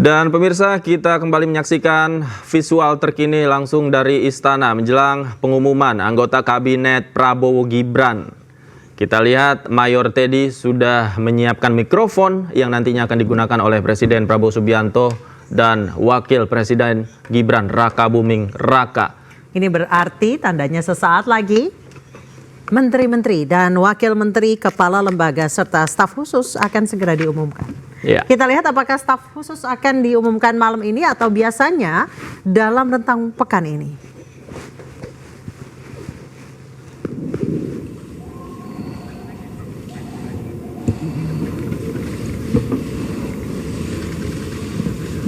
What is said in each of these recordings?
Dan pemirsa, kita kembali menyaksikan visual terkini langsung dari Istana menjelang pengumuman anggota Kabinet Prabowo Gibran. Kita lihat Mayor Teddy sudah menyiapkan mikrofon yang nantinya akan digunakan oleh Presiden Prabowo Subianto dan Wakil Presiden Gibran Raka Buming Raka. Ini berarti tandanya sesaat lagi menteri-menteri dan wakil menteri, kepala lembaga serta staf khusus akan segera diumumkan. Ya. Kita lihat apakah staf khusus akan diumumkan malam ini atau biasanya dalam rentang pekan ini.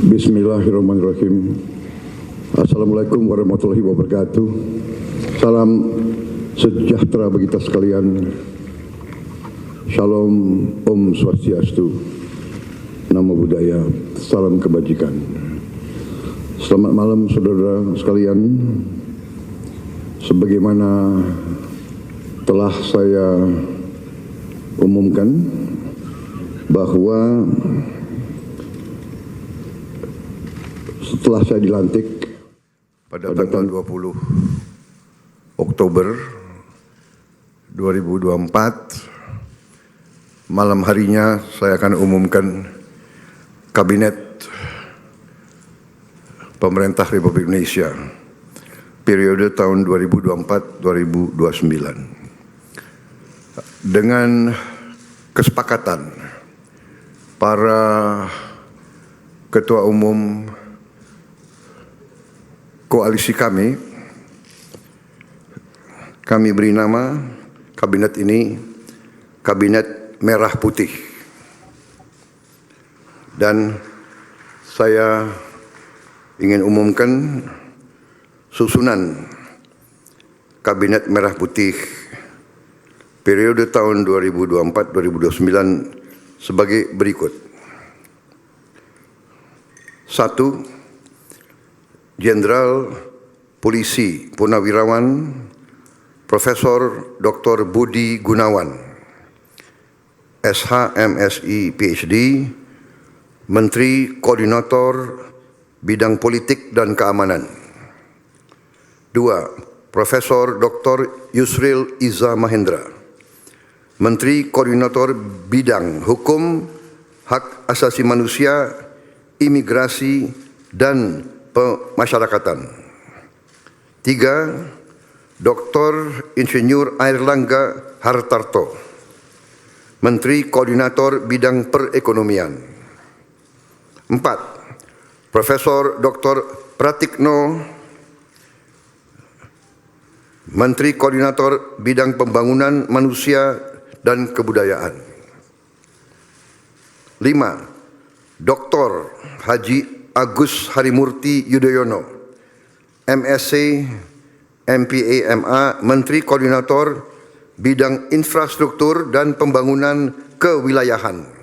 Bismillahirrahmanirrahim. Assalamualaikum warahmatullahi wabarakatuh. Salam sejahtera bagi kita sekalian. Shalom, Om Swastiastu, Namo Buddhaya, salam kebajikan. Selamat malam saudara sekalian. Sebagaimana telah saya umumkan bahwa setelah saya dilantik pada tanggal 20 Oktober 2024, malam harinya saya akan umumkan Kabinet Pemerintah Republik Indonesia periode tahun 2024-2029 dengan kesepakatan para ketua umum koalisi kami beri nama kabinet ini Kabinet Merah Putih. Dan saya ingin umumkan susunan Kabinet Merah Putih periode tahun 2024-2029 sebagai berikut. 1. Jenderal Polisi Purnawirawan Profesor Dr. Budi Gunawan, SH, MSI, PhD, Menteri Koordinator Bidang Politik dan Keamanan. 2. Profesor Dr. Yusril Iza Mahendra, Menteri Koordinator Bidang Hukum, Hak Asasi Manusia, Imigrasi, dan Pemasyarakatan. 3. Dr. Insinyur Airlangga Hartarto, Menteri Koordinator Bidang Perekonomian. 4. Profesor Dr. Pratikno, Menteri Koordinator Bidang Pembangunan Manusia dan Kebudayaan. 5. Dr. Haji Agus Harimurti Yudhoyono, MSc, MPA, MA, Menteri Koordinator Bidang Infrastruktur dan Pembangunan Kewilayahan.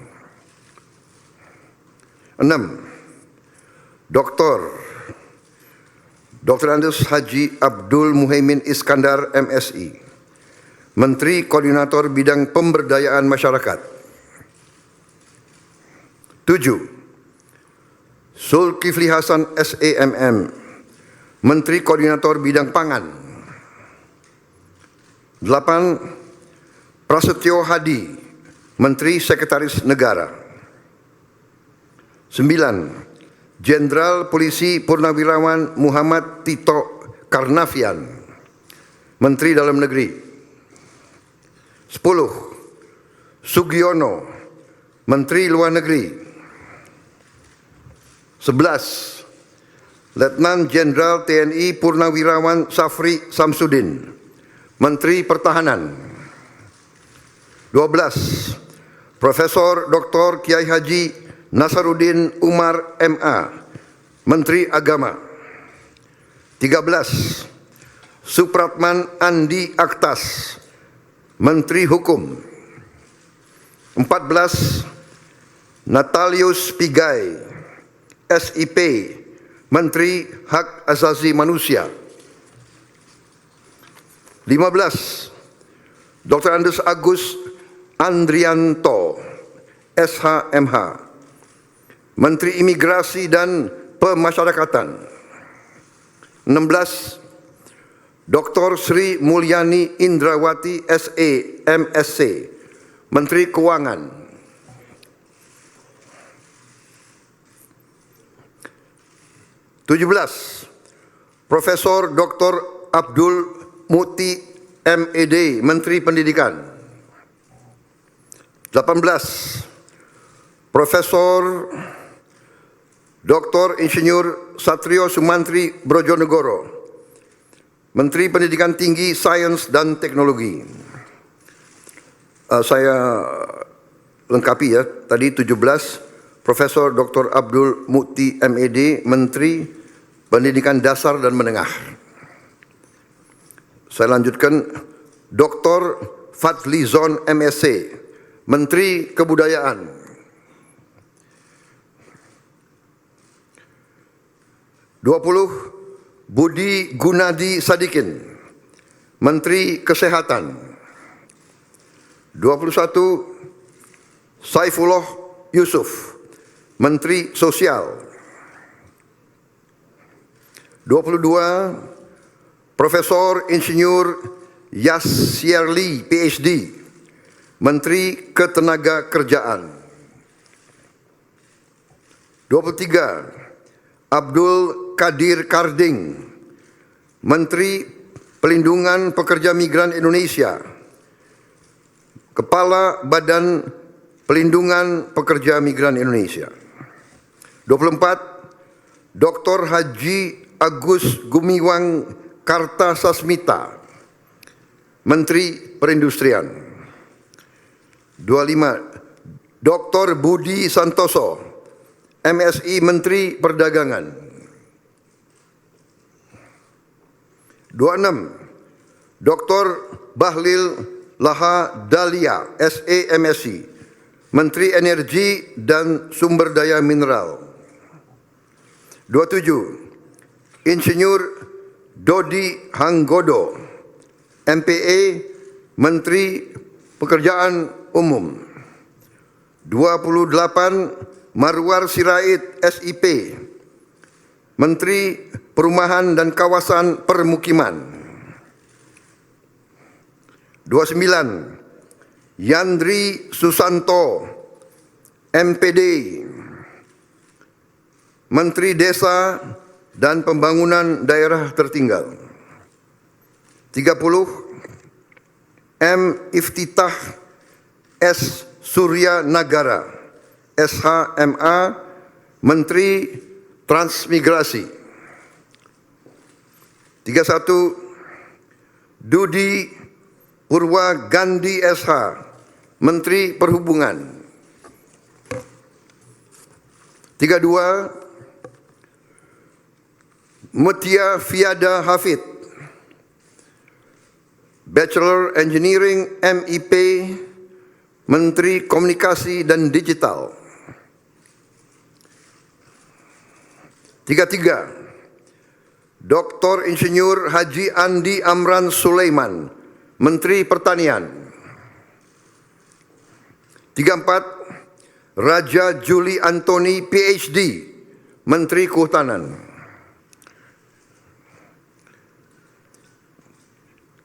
6. Dr. Andes Haji Abdul Muhaimin Iskandar, MSI, Menteri Koordinator Bidang Pemberdayaan Masyarakat. 7. Zulkifli Hasan, SEMM, Menteri Koordinator Bidang Pangan. 8. Prasetyo Hadi, Menteri Sekretaris Negara. 9. Jenderal Polisi Purnawirawan Muhammad Tito Karnavian, Menteri Dalam Negeri. 10. Sugiono, Menteri Luar Negeri. 11. Letnan Jenderal TNI Purnawirawan Safri Samsudin, Menteri Pertahanan. 12. Profesor Dr. Kiai Haji Nasaruddin Umar, MA, Menteri Agama. 13. Supratman Andi Aktas, Menteri Hukum. 14. Natalius Pigai, SIP, Menteri Hak Asasi Manusia. 15. Dr. Andes Agus Andrianto, SH, MH, Menteri Imigrasi dan Pemasyarakatan. 16. Dr. Sri Mulyani Indrawati SE MSc, Menteri Keuangan. 17. Profesor Dr. Abdul Muti MED, Menteri Pendidikan. 18. Profesor Dr. Insinyur Satrio Sumantri Brojonegoro, Menteri Pendidikan Tinggi, Sains dan Teknologi. Saya lengkapi ya, tadi 17, Profesor Dr. Abdul Muti MED, Menteri Pendidikan Dasar dan Menengah. Saya lanjutkan, Dr. Fadlizon MSc, Menteri Kebudayaan. 20. Budi Gunadi Sadikin, Menteri Kesehatan. 21. Saifullah Yusuf, Menteri Sosial. 22. Profesor Insinyur Yasyarli PhD, Menteri Ketenagakerjaan. 23. Abdul Qadir Karding, Menteri Pelindungan Pekerja Migran Indonesia, Kepala Badan Pelindungan Pekerja Migran Indonesia. 24. Dr. Haji Agus Gumiwang Kartasasmita, Menteri Perindustrian. 25. Dr. Budi Santoso, MSI, Menteri Perdagangan. 26. Dr. Bahlil Laha Dalia, SE MSI, Menteri Energi dan Sumber Daya Mineral. 27. Insinyur Dodi Hanggodo, MPA, Menteri Pekerjaan Umum. 28. Marwar Sirait SIP, Menteri Perumahan dan Kawasan Permukiman. 29. Yandri Susanto, MPD, Menteri Desa dan Pembangunan Daerah Tertinggal. 30. M. Iftitah S. Surya Nagara, SHMA, Menteri Transmigrasi. 31. Dudi Purwa Gandhi SH, Menteri Perhubungan. 32. Mutia Fiada Hafid, Bachelor Engineering MIP, Menteri Komunikasi dan Digital. 33. Dr. Insinyur Haji Andi Amran Sulaiman, Menteri Pertanian. 34. Raja Juli Antoni PhD, Menteri Kehutanan.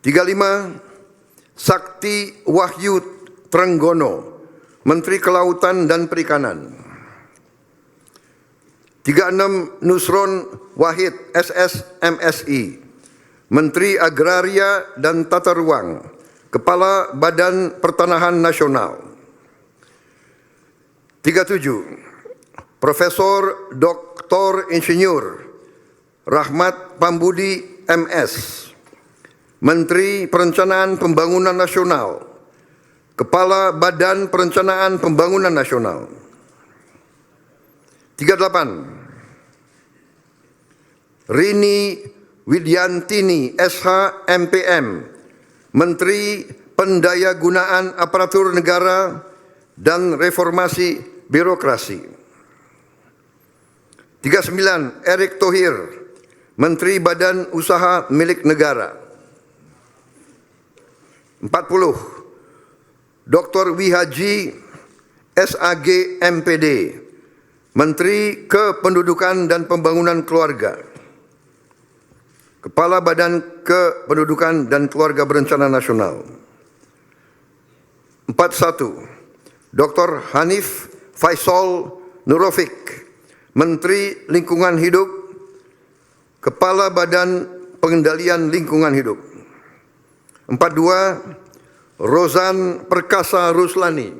35. Sakti Wahyu Trenggono, Menteri Kelautan dan Perikanan. 36. Nusron Wahid SS MSI, Menteri Agraria dan Tata Ruang, Kepala Badan Pertanahan Nasional. 37. Profesor Dr. Insinyur Rahmat Pambudi MS, Menteri Perencanaan Pembangunan Nasional, Kepala Badan Perencanaan Pembangunan Nasional. 38. Rini Widyantini SH MPM, Menteri Pendayagunaan Aparatur Negara dan Reformasi Birokrasi. 39. Erick Thohir, Menteri Badan Usaha Milik Negara. 40. Dr. Wihaji SAG MPD, Menteri Kependudukan dan Pembangunan Keluarga, Kepala Badan Kependudukan dan Keluarga Berencana Nasional. 41. Dr. Hanif Faisal Nurofik, Menteri Lingkungan Hidup, Kepala Badan Pengendalian Lingkungan Hidup. 42. Rozan Perkasa Ruslani,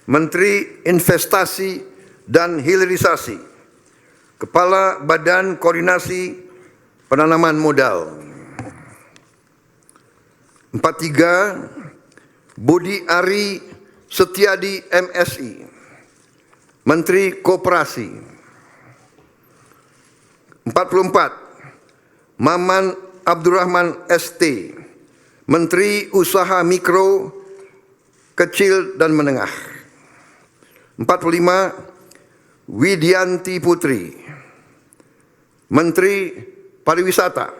Menteri Investasi dan Hilirisasi, Kepala Badan Koordinasi Penanaman Modal. 43. Budi Ari Setiadi MSI, Menteri Koperasi. 44. Maman Abdurrahman ST, Menteri Usaha Mikro, Kecil dan Menengah. 45. Widianti Putri, Menteri Pariwisata.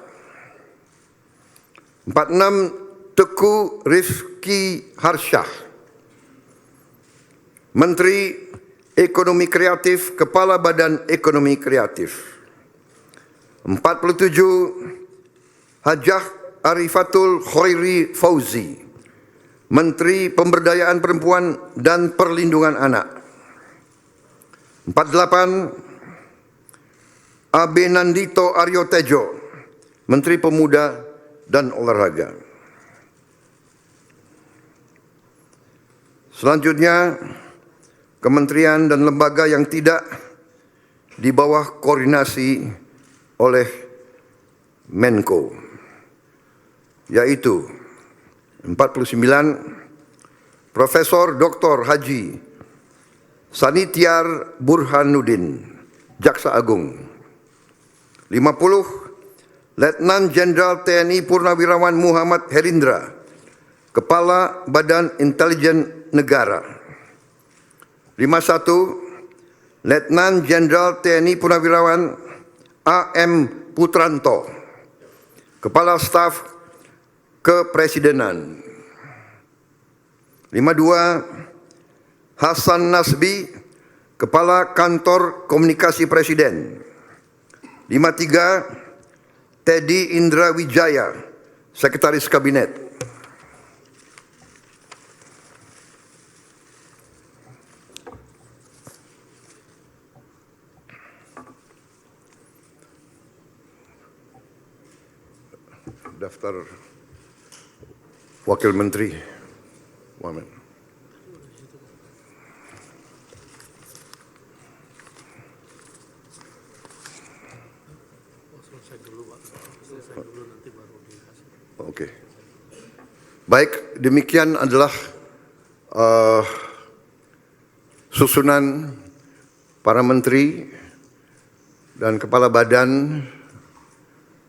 46. Teguh Rifki Harsyah, Menteri Ekonomi Kreatif, Kepala Badan Ekonomi Kreatif. 47. Hajah Arifatul Khairi Fauzi, Menteri Pemberdayaan Perempuan dan Perlindungan Anak. 48. Abe Nandito Aryo Tejo, Menteri Pemuda dan Olahraga. Selanjutnya, kementerian dan lembaga yang tidak di bawah koordinasi oleh Menko, yaitu 49. Profesor Dr. Haji Sanitiar Burhanuddin, Jaksa Agung. 50. Letnan Jenderal TNI Purnawirawan Muhammad Herindra, Kepala Badan Intelijen Negara. 51. Letnan Jenderal TNI Purnawirawan AM Putranto, Kepala Staf Kepresidenan. 52. Hasan Nasbi, Kepala Kantor Komunikasi Presiden. 53. Teddy Indra Wijaya, Sekretaris Kabinet. Daftar Wakil Menteri. Wamen. Oke. Baik, demikian adalah susunan para menteri dan kepala badan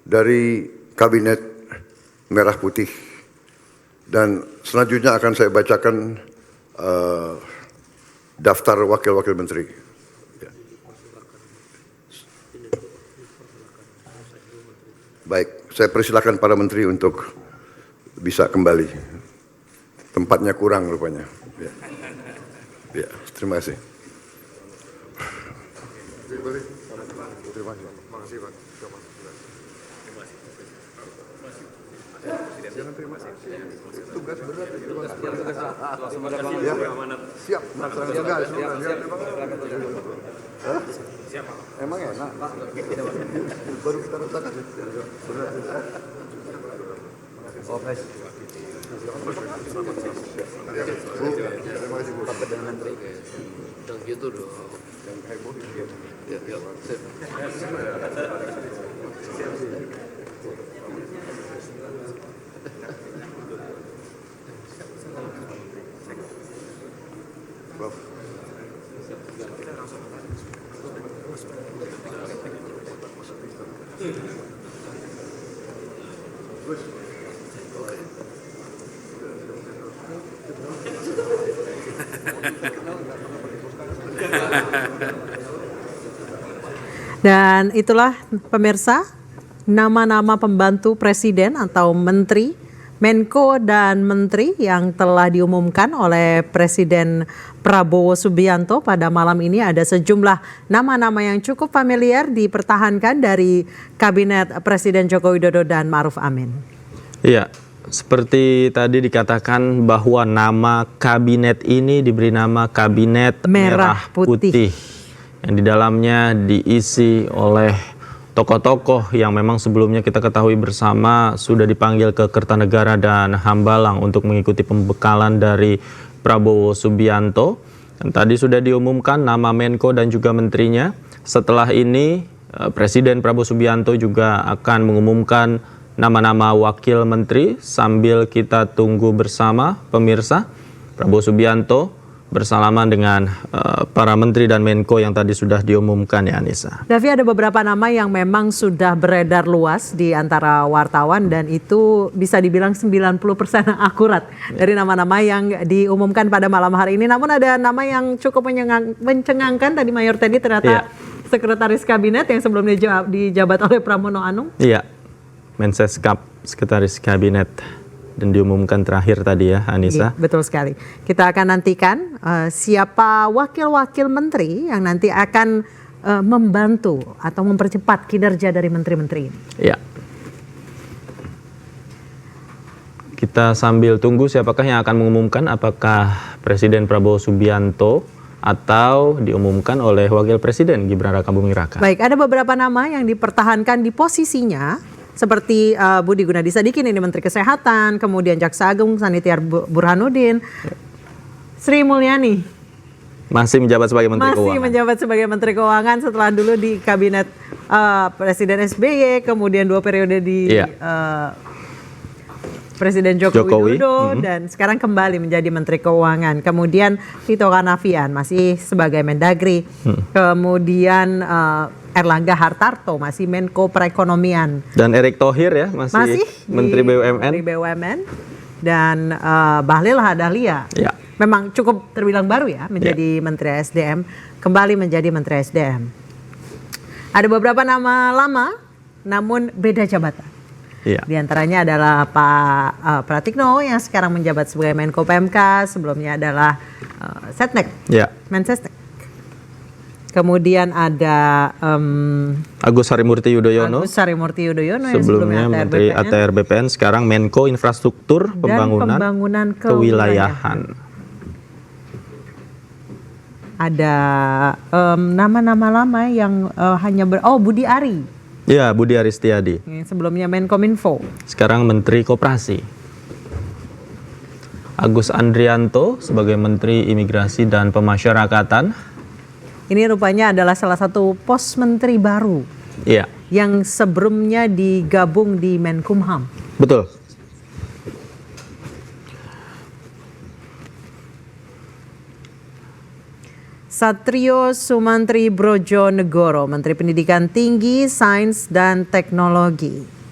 dari Kabinet Merah Putih. Dan selanjutnya akan saya bacakan daftar wakil-wakil menteri. Baik, saya persilakan para menteri untuk bisa kembali. Tempatnya kurang rupanya. Ya, terima kasih. Tugas berat. Siap, melaksanakan tugas. Siap. Emang enak. Baru kita letakkan. Oh, guys. Terima kasih Bu. Dengan menteri. Jangan gitu dong. Jangan heboh. Ya, Dan itulah pemirsa nama-nama pembantu presiden atau menteri Menko dan Menteri yang telah diumumkan oleh Presiden Prabowo Subianto pada malam ini. Ada sejumlah nama-nama yang cukup familiar dipertahankan dari Kabinet Presiden Joko Widodo dan Ma'ruf Amin. Iya, seperti tadi dikatakan bahwa nama kabinet ini diberi nama Kabinet Merah Putih, yang di dalamnya diisi oleh tokoh-tokoh yang memang sebelumnya kita ketahui bersama sudah dipanggil ke Kertanegara dan Hambalang untuk mengikuti pembekalan dari Prabowo Subianto. Dan tadi sudah diumumkan nama Menko dan juga menterinya. Setelah ini Presiden Prabowo Subianto juga akan mengumumkan nama-nama wakil menteri sambil kita tunggu bersama pemirsa. Prabowo Subianto bersalaman dengan para menteri dan Menko yang tadi sudah diumumkan, ya Anissa. Davi, ada beberapa nama yang memang sudah beredar luas di antara wartawan dan itu bisa dibilang 90% akurat dari nama-nama yang diumumkan pada malam hari ini. Namun ada nama yang cukup mencengangkan tadi, Mayor Teddy, ternyata Sekretaris Kabinet yang sebelumnya dijabat oleh Pramono Anung. Iya, Menseskap, Sekretaris Kabinet. Dan diumumkan terakhir tadi ya, Anissa. Iya, betul sekali. Kita akan nantikan siapa wakil-wakil menteri yang nanti akan membantu atau mempercepat kinerja dari menteri-menteri ini. Iya. Kita sambil tunggu siapakah yang akan mengumumkan, apakah Presiden Prabowo Subianto atau diumumkan oleh Wakil Presiden Gibran Rakabuming Raka. Baik, ada beberapa nama yang dipertahankan di posisinya. Seperti Budi Gunadi Sadikin, ini Menteri Kesehatan, kemudian Jaksa Agung Sanitiar Burhanuddin, Sri Mulyani masih menjabat sebagai Menteri Keuangan. Masih menjabat sebagai Menteri Keuangan setelah dulu di Kabinet Presiden SBY, kemudian 2 periode di Presiden Joko Widodo, dan sekarang kembali menjadi Menteri Keuangan. Kemudian Tito Karnavian masih sebagai Mendagri, kemudian Erlangga Hartarto masih Menko Perekonomian. Dan Erick Thohir ya masih Menteri BUMN. Menteri BUMN. Dan Bahlil Lahadalia. Ya. Memang cukup terbilang baru ya menjadi Menteri SDM, kembali menjadi Menteri SDM. Ada beberapa nama lama namun beda jabatan. Ya. Di antaranya adalah Pak Pratikno yang sekarang menjabat sebagai Menko PMK, sebelumnya adalah Setnek, Mensesnek. Kemudian ada Agus Harimurti Yudhoyono. Sebelumnya Menteri ATR BPN, sekarang Menko Infrastruktur Pembangunan Kewilayahan. Ada nama-nama lama yang hanya Budi Ari. Ya, Budi Ari Setiadi. Sebelumnya Menkominfo. Sekarang Menteri Koperasi. Agus Andrianto sebagai Menteri Imigrasi dan Pemasyarakatan. Ini rupanya adalah salah satu pos menteri baru. Iya. Yang sebelumnya digabung di Menkumham. Betul. Satrio Sumantri Brojonegoro, Menteri Pendidikan Tinggi, Sains dan Teknologi.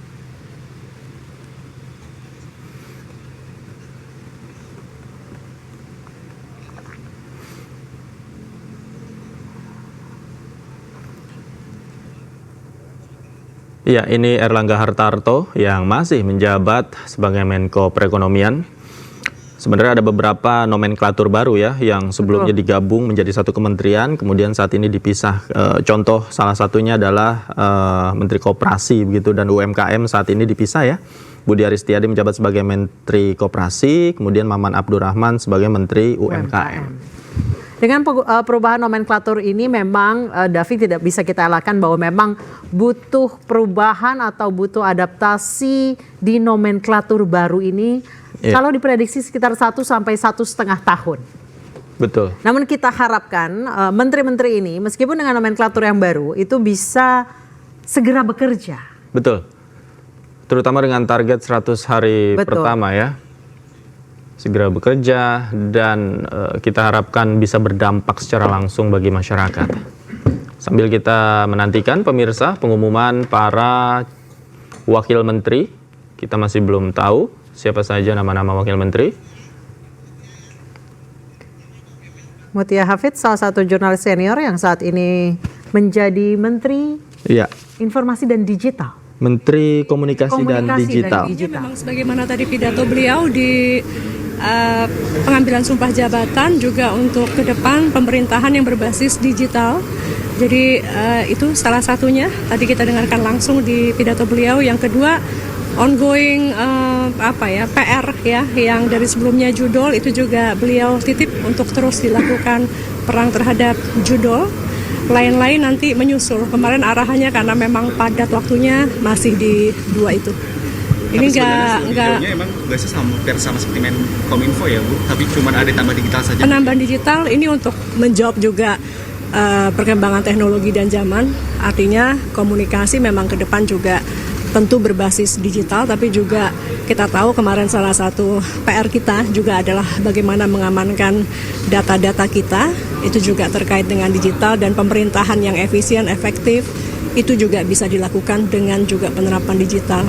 Ya, ini Erlangga Hartarto yang masih menjabat sebagai Menko Perekonomian. Sebenarnya ada beberapa nomenklatur baru ya, yang sebelumnya digabung menjadi satu kementerian, kemudian saat ini dipisah. Contoh salah satunya adalah Menteri Koperasi begitu, dan UMKM saat ini dipisah ya. Budi Ari Setiadi menjabat sebagai Menteri Koperasi, kemudian Maman Abdurrahman sebagai Menteri UMKM. Dengan perubahan nomenklatur ini memang Davi tidak bisa kita elakkan bahwa memang butuh perubahan atau butuh adaptasi di nomenklatur baru ini. Kalau diprediksi sekitar 1 sampai 1,5 tahun. Betul. Namun kita harapkan menteri-menteri ini meskipun dengan nomenklatur yang baru itu bisa segera bekerja. Betul. Terutama dengan target 100 hari pertama ya. Segera bekerja dan kita harapkan bisa berdampak secara langsung bagi masyarakat. Sambil kita menantikan pemirsa pengumuman para wakil menteri, kita masih belum tahu siapa saja nama-nama wakil menteri. Mutia Hafid, salah satu jurnalis senior yang saat ini menjadi Menteri Informasi dan Digital. Menteri Komunikasi dan Digital. Memang sebagaimana tadi pidato beliau di pengambilan sumpah jabatan juga untuk ke depan pemerintahan yang berbasis digital. Jadi itu salah satunya tadi kita dengarkan langsung di pidato beliau. Yang kedua, ongoing PR ya yang dari sebelumnya judul itu juga beliau titip untuk terus dilakukan perang terhadap judul. Lain-lain nanti menyusul. Kemarin arahannya karena memang padat waktunya masih di 2 itu. Ini enggak emang biasanya sama seperti Menkominfo ya Bu, tapi cuma ada tambah digital saja. Penambahan digital ini untuk menjawab juga perkembangan teknologi dan zaman. Artinya komunikasi memang ke depan juga tentu berbasis digital, tapi juga kita tahu kemarin salah satu PR kita juga adalah bagaimana mengamankan data-data kita. Itu juga terkait dengan digital dan pemerintahan yang efisien, efektif. Itu juga bisa dilakukan dengan juga penerapan digital.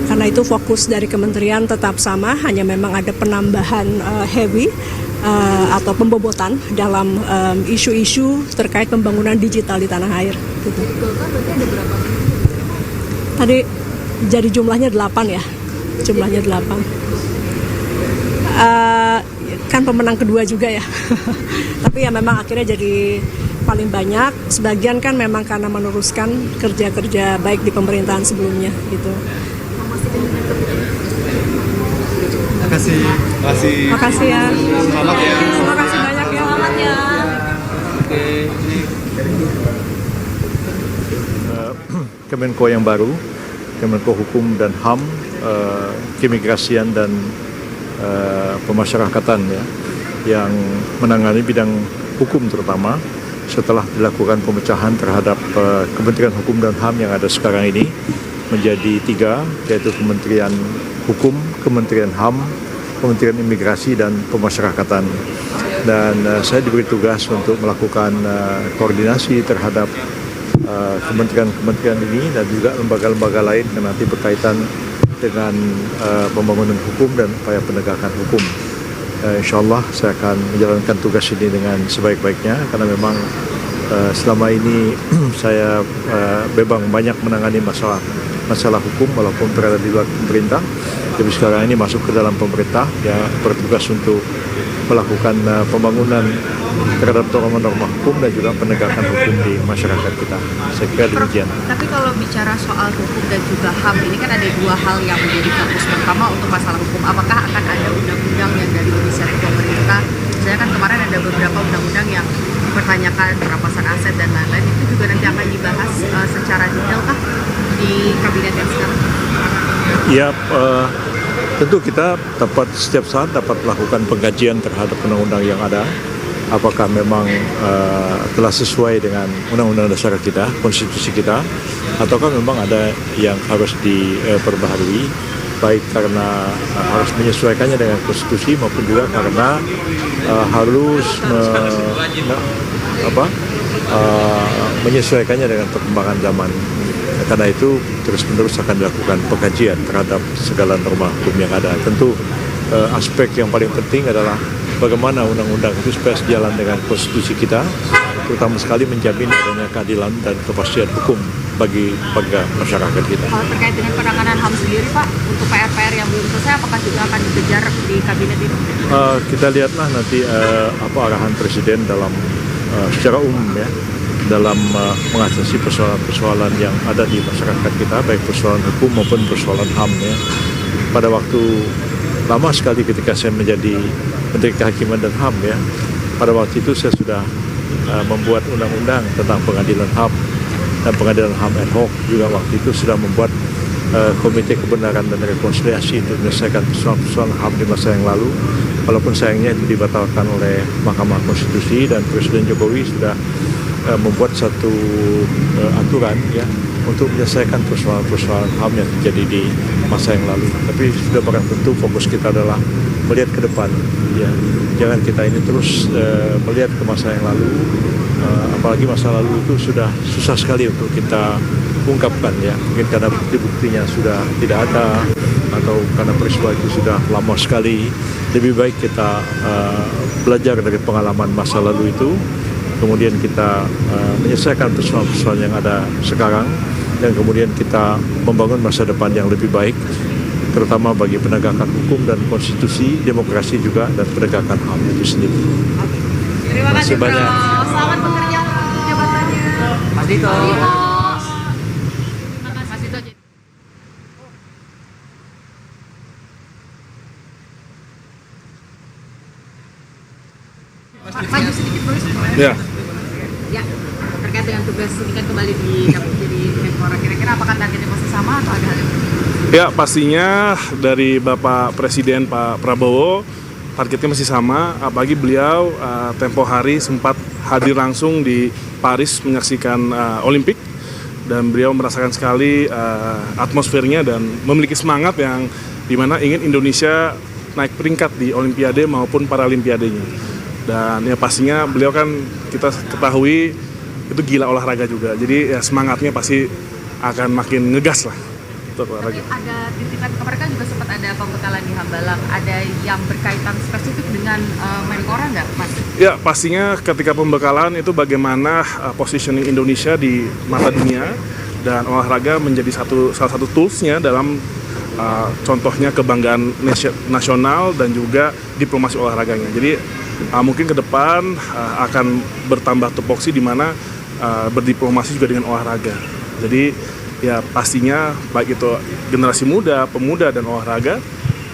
Karena itu fokus dari kementerian tetap sama, hanya memang ada penambahan heavy atau pembobotan dalam isu-isu terkait pembangunan digital di tanah air. Gitu. Tadi jadi jumlahnya 8 ya, jumlahnya 8. Kan pemenang kedua juga ya, tapi ya memang akhirnya jadi paling banyak. Sebagian kan memang karena meneruskan kerja-kerja baik di pemerintahan sebelumnya gitu. Makasih ya. Selamat ya. Terima kasih banyak ya. Selamat ya. Kemenko yang baru, Kemenko Hukum dan HAM, Keimigrasian dan Pemasyarakatan ya, yang menangani bidang hukum terutama setelah dilakukan pemecahan terhadap Kementerian Hukum dan HAM yang ada sekarang ini menjadi 3, yaitu Kementerian Hukum, Kementerian HAM, Kementerian Imigrasi dan Pemasyarakatan. Dan saya diberi tugas untuk melakukan koordinasi terhadap kementerian-kementerian ini dan juga lembaga-lembaga lain yang nanti berkaitan dengan pembangunan hukum dan upaya penegakan hukum. Insya Allah saya akan menjalankan tugas ini dengan sebaik-baiknya karena memang selama ini saya memang banyak menangani masalah hukum walaupun berada di luar pemerintah. Tapi sekarang ini masuk ke dalam pemerintah, ya bertugas untuk melakukan pembangunan terhadap norma-norma hukum dan juga penegakan hukum di masyarakat kita. Saya kira demikian. Tapi kalau bicara soal hukum dan juga HAM, ini kan ada 2 hal yang menjadi fokus. Pertama untuk masalah hukum, apakah akan ada undang-undang yang dari inisiatif pemerintah? Saya kan kemarin ada beberapa undang-undang yang dipertanyakan, perampasan aset dan lain-lain, itu juga nanti akan dibahas secara detail kah di kabinet yang sekarang? Ya, tentu kita setiap saat dapat melakukan pengkajian terhadap undang-undang yang ada. Apakah memang telah sesuai dengan undang-undang dasar kita, konstitusi kita, ataukah memang ada yang harus diperbaharui, baik karena harus menyesuaikannya dengan konstitusi maupun juga karena harus menyesuaikannya dengan perkembangan zaman. Karena itu terus-menerus akan dilakukan pengkajian terhadap segala norma hukum yang ada. Tentu aspek yang paling penting adalah bagaimana undang-undang itu supaya sejalan dengan konstitusi kita, terutama sekali menjamin adanya keadilan dan kepastian hukum bagi masyarakat kita. Kalau terkait dengan penanganan HAM sendiri Pak, untuk PR-PR yang belum selesai, apakah juga akan dikejar di kabinet ini? Kita lihatlah nanti apa arahan Presiden dalam secara umum ya, dalam mengatasi persoalan-persoalan yang ada di masyarakat kita, baik persoalan hukum maupun persoalan HAM ya. Pada waktu lama sekali ketika saya menjadi Menteri Kehakiman dan HAM ya, pada waktu itu saya sudah membuat undang-undang tentang pengadilan HAM dan pengadilan HAM ad hoc, juga waktu itu sudah membuat Komite Kebenaran dan Rekonsiliasi untuk menyelesaikan persoalan-persoalan HAM di masa yang lalu, walaupun sayangnya itu dibatalkan oleh Mahkamah Konstitusi dan Presiden Jokowi sudah membuat satu aturan ya untuk menyelesaikan persoalan-persoalan HAM yang terjadi di masa yang lalu. Tapi sudah barang tentu fokus kita adalah melihat ke depan ya. Jangan kita ini terus melihat ke masa yang lalu, apalagi masa lalu itu sudah susah sekali untuk kita ungkapkan ya. Mungkin karena bukti-buktinya sudah tidak ada atau karena peristiwa itu sudah lama sekali. Lebih baik kita belajar dari pengalaman masa lalu itu, kemudian kita menyelesaikan persoalan-persoalan yang ada sekarang dan kemudian kita membangun masa depan yang lebih baik, terutama bagi penegakan hukum dan konstitusi, demokrasi juga, dan penegakan HAM itu sendiri. Terima kasih Bro. banyak. Selamat bekerja untuk jabatannya. Mas Dito. Mas Dito. Maju sedikit Bro. Ya. Ya, terkait dengan tugas ini kan kembali didapuk jadi Menpora. Kira-kira apakah targetnya masih sama atau ada hal yang berbeda? Ya, pastinya dari Bapak Presiden Pak Prabowo targetnya masih sama, apalagi beliau tempo hari sempat hadir langsung di Paris menyaksikan Olimpik, dan beliau merasakan sekali atmosfernya dan memiliki semangat yang dimana ingin Indonesia naik peringkat di Olimpiade maupun Paralimpiadenya. Dan ya pastinya beliau kan kita ketahui itu gila olahraga juga, jadi ya semangatnya pasti akan makin ngegas lah. Tapi ada titipan kemarin kan juga sempat ada pembekalan di Hambalang, ada yang berkaitan spesifik dengan Menpora nggak Mas? Ya, pastinya ketika pembekalan itu bagaimana positioning Indonesia di mata dunia, dan olahraga menjadi salah satu toolsnya dalam contohnya kebanggaan nasional dan juga diplomasi olahraganya. Jadi mungkin ke depan akan bertambah tupoksi di mana berdiplomasi juga dengan olahraga. Jadi ya pastinya baik itu generasi muda, pemuda, dan olahraga,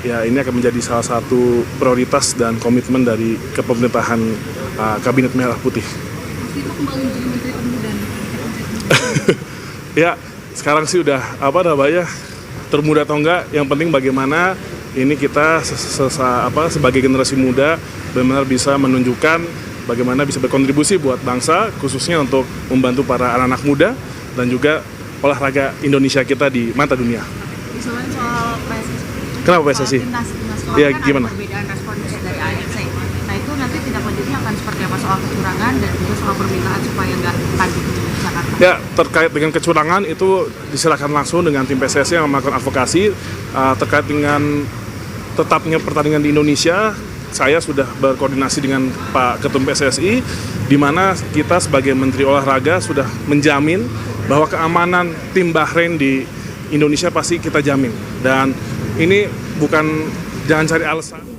ya ini akan menjadi salah satu prioritas dan komitmen dari kepemerintahan Kabinet Merah Putih. Itu kembali jadi Menteri Pemuda. Ya, sekarang sih udah termuda atau enggak, yang penting bagaimana ini kita sebagai generasi muda benar-benar bisa menunjukkan bagaimana bisa berkontribusi buat bangsa, khususnya untuk membantu para anak-anak muda dan juga olahraga Indonesia kita di mata dunia. Misalnya soal PSSI. Kenapa PSSI? Timnas Ya, kan gimana? ada perbedaan respon dari AFC. Nah itu nanti tindak lanjutnya akan seperti apa soal kecurangan dan juga soal permintaan supaya nggak tanding di Jakarta. Ya, terkait dengan kecurangan itu disilakan langsung dengan tim PSSI yang melakukan advokasi. Terkait dengan tetapnya pertandingan di Indonesia, saya sudah berkoordinasi dengan Pak Ketum PSSI, di mana kita sebagai Menteri Olahraga sudah menjamin bahwa keamanan tim Bahrain di Indonesia pasti kita jamin. Dan ini bukan, jangan cari alasan.